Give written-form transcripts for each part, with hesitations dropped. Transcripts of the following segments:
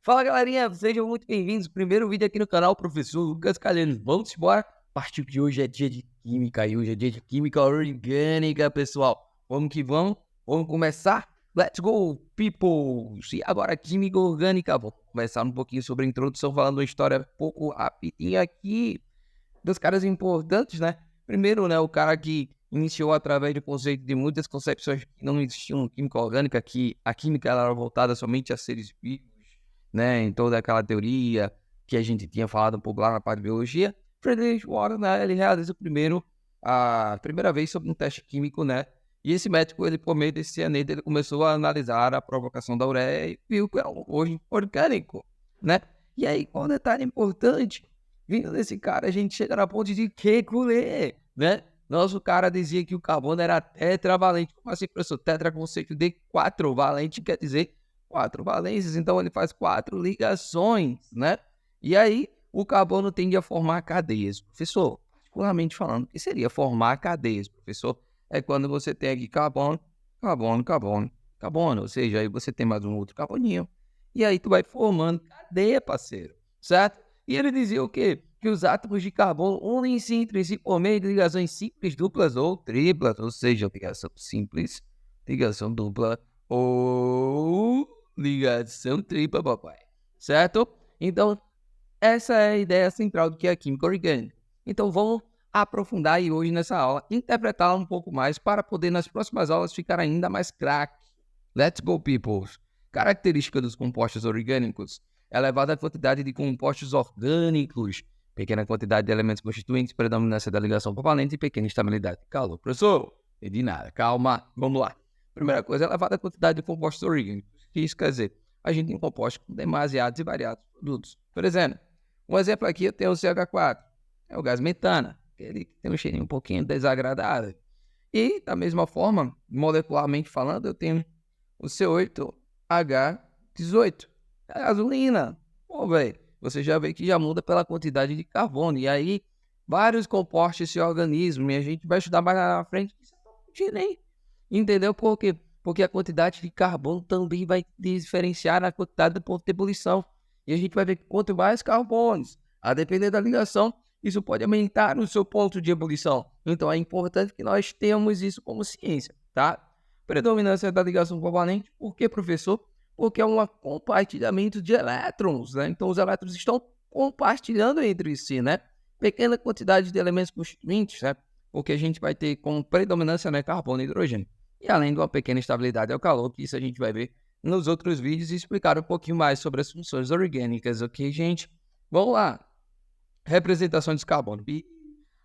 Fala galerinha, sejam muito bem-vindos. Primeiro vídeo aqui no canal, professor Lucas Calheiros. Vamos embora? A partir de hoje é dia de química e hoje é dia de química orgânica, pessoal. Vamos que vamos, vamos começar? Let's go, people! E agora, química orgânica. Vou começar um pouquinho sobre a introdução, falando uma história um pouco rapidinha aqui dos caras importantes, né? Primeiro, né, o cara que iniciou através do conceito de muitas concepções que não existiam química orgânica, que a química ela era voltada somente a seres vivos, né, em toda aquela teoria que a gente tinha falado um pouco lá na parte de biologia. Friedrich Warren, né, ele realiza a primeira vez sobre um teste químico, né, e esse médico, ele, por meio desse cianeto, ele começou a analisar a provocação da ureia e viu que era um composto orgânico, né. E aí, qual detalhe importante? Vindo desse cara, a gente chega na ponte de Kekulé, né? Nosso cara dizia que o carbono era tetravalente. Como assim, professor? Tetra conceito de 4 valente, quer dizer 4 valências. Então, ele faz 4 ligações, né? E aí, o carbono tende a formar cadeias. Professor, particularmente falando, o que seria formar cadeias, professor? É quando você tem aqui carbono, carbono, carbono, carbono. Ou seja, aí você tem mais um outro carboninho. E aí, tu vai formando cadeia, parceiro. Certo? E ele dizia o quê? Que os átomos de carbono unem-se entre si por meio de ligações simples, duplas ou triplas, ou seja, ligação simples, ligação dupla ou ligação tripla, papai. Certo? Então, essa é a ideia central do que é a química orgânica. Então, vamos aprofundar aí hoje nessa aula, interpretá-la um pouco mais para poder nas próximas aulas ficar ainda mais craque. Let's go, peoples! Característica dos compostos orgânicos: elevada quantidade de compostos orgânicos, pequena quantidade de elementos constituintes, predominância da ligação covalente e pequena estabilidade de calor. Professor, de nada, calma, vamos lá. Primeira coisa, elevada quantidade de compostos orgânicos. O que isso quer dizer? A gente tem compostos com demasiados e variados produtos. Por exemplo, um exemplo aqui eu tenho o CH4, é o gás metana, ele tem um cheirinho um pouquinho desagradável. E, da mesma forma, molecularmente falando, eu tenho o C8H18, é a gasolina. Pô, velho, você já vê que já muda pela quantidade de carbono. E aí, vários compostos se organizam. E a gente vai estudar mais lá na frente. Isso é mentira, hein? Entendeu por quê? Porque a quantidade de carbono também vai diferenciar na quantidade do ponto de ebulição. E a gente vai ver que quanto mais carbonos, a depender da ligação, isso pode aumentar o seu ponto de ebulição. Então é importante que nós tenhamos isso como ciência, tá? Predominância da ligação covalente, por que, professor? Porque é um compartilhamento de elétrons, né? Então os elétrons estão compartilhando entre si, né? Pequena quantidade de elementos constituintes, né? Porque a gente vai ter como predominância, né, carbono e hidrogênio. E além de uma pequena estabilidade ao calor, que isso a gente vai ver nos outros vídeos e explicar um pouquinho mais sobre as funções orgânicas, ok, gente? Vamos lá. Representação de carbono. E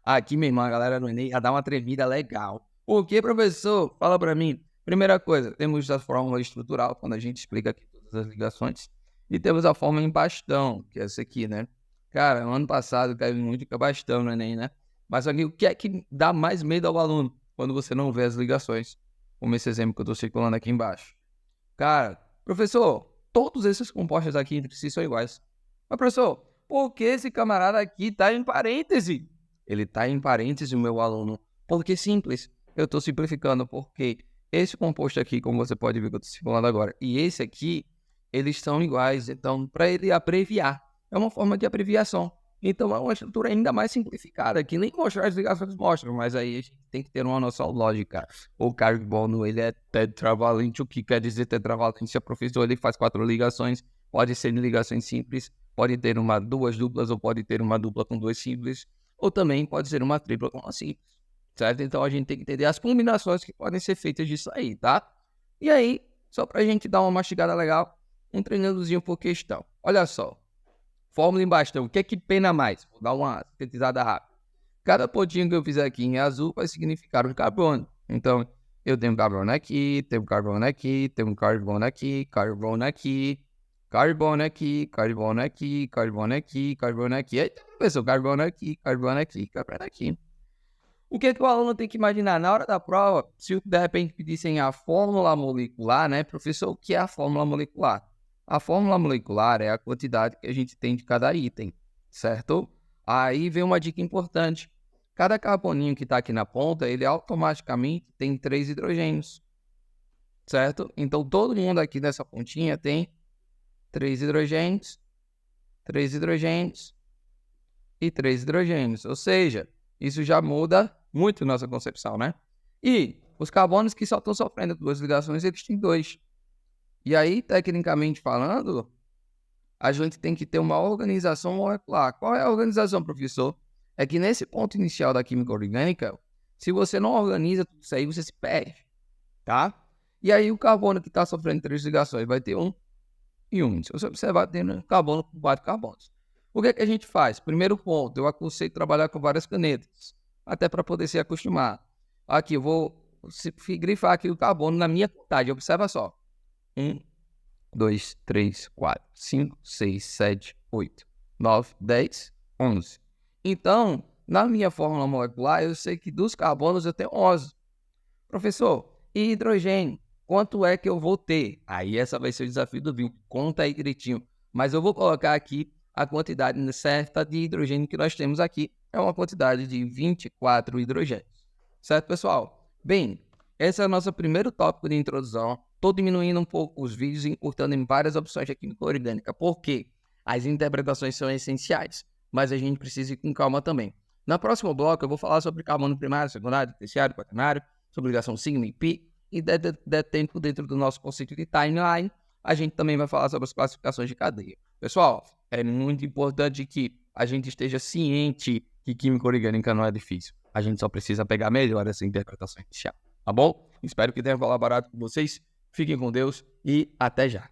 aqui, minha irmã, a galera no Enem ia dar uma tremida legal. Por que, professor? Fala para mim. Primeira coisa, temos a fórmula estrutural, quando a gente explica aqui todas as ligações. E temos a fórmula em bastão, que é essa aqui, né? Cara, no ano passado caiu muito com bastão no Enem, né? Mas aqui, o que é que dá mais medo ao aluno quando você não vê as ligações? Como esse exemplo que eu estou circulando aqui embaixo. Cara, professor, todos esses compostos aqui entre si são iguais. Mas, professor, por que esse camarada aqui está em parêntese? Ele está em parêntese, meu aluno, porque simples. Eu estou simplificando, porque esse composto aqui, como você pode ver que eu estou circulando agora, e esse aqui, eles são iguais. Então, para ele abreviar, é uma forma de abreviação. Então, é uma estrutura ainda mais simplificada, que nem mostrar as ligações mostram, mas aí a gente tem que ter uma noção lógica. O carbono, ele é tetravalente. O que quer dizer tetravalência, professor? Ele faz 4 ligações, pode ser ligações simples, pode ter duas duplas, ou pode ter uma dupla com 2 simples, ou também pode ser uma tripla com uma simples, certo? Então, a gente tem que entender as combinações que podem ser feitas disso aí, tá? E aí, só pra gente dar uma mastigada legal, um treinozinho por questão. Olha só. Fórmula em bastão, o que é que pena mais? Vou dar uma sintetizada rápida. Cada pontinho que eu fizer aqui em azul vai significar um carbono. Então, eu tenho carbono aqui, tenho carbono aqui, tenho carbono aqui, carbono aqui, carbono aqui, carbono aqui, carbono aqui, carbono aqui. Eita, professor, carbono aqui, carbono aqui, carbono aqui. O que é que o aluno tem que imaginar? Na hora da prova, se de repente pedissem a fórmula molecular, né, professor, o que é a fórmula molecular? A fórmula molecular é a quantidade que a gente tem de cada item, certo? Aí vem uma dica importante. Cada carboninho que está aqui na ponta, ele automaticamente tem 3 hidrogênios, certo? Então, todo mundo aqui nessa pontinha tem 3 hidrogênios, 3 hidrogênios e 3 hidrogênios. Ou seja, isso já muda muito nossa concepção, né? E os carbonos que só estão sofrendo 2 ligações, eles têm 2. E aí, tecnicamente falando, a gente tem que ter uma organização molecular. Qual é a organização, professor? É que nesse ponto inicial da química orgânica, se você não organiza tudo isso aí, você se perde, tá? E aí o carbono que está sofrendo 3 ligações vai ter 1 e 1. Se você observar, tem carbono com 4 carbonos. O que é que a gente faz? Primeiro ponto, eu aconselho trabalhar com várias canetas, até para poder se acostumar. Aqui, eu vou grifar aqui o carbono na minha contagem. Observa só. 1, 2, 3, 4, 5, 6, 7, 8, 9, 10, 11. Então, na minha fórmula molecular, eu sei que dos carbonos eu tenho 11. Professor, e hidrogênio? Quanto é que eu vou ter? Aí essa vai ser o desafio do vídeo. Conta aí direitinho. Mas eu vou colocar aqui a quantidade certa de hidrogênio que nós temos aqui. É uma quantidade de 24 hidrogênios. Certo, pessoal? Bem, esse é o nosso primeiro tópico de introdução. Estou diminuindo um pouco os vídeos e encurtando em várias opções de química orgânica, porque as interpretações são essenciais, mas a gente precisa ir com calma também. No próximo bloco, eu vou falar sobre carbono primário, secundário, terciário, quaternário, sobre ligação sigma e pi, e der tempo dentro do nosso conceito de timeline, a gente também vai falar sobre as classificações de cadeia. Pessoal, é muito importante que a gente esteja ciente que química orgânica não é difícil. A gente só precisa pegar melhor essa interpretação inicial, tá bom? Espero que tenha colaborado com vocês. Fiquem com Deus e até já.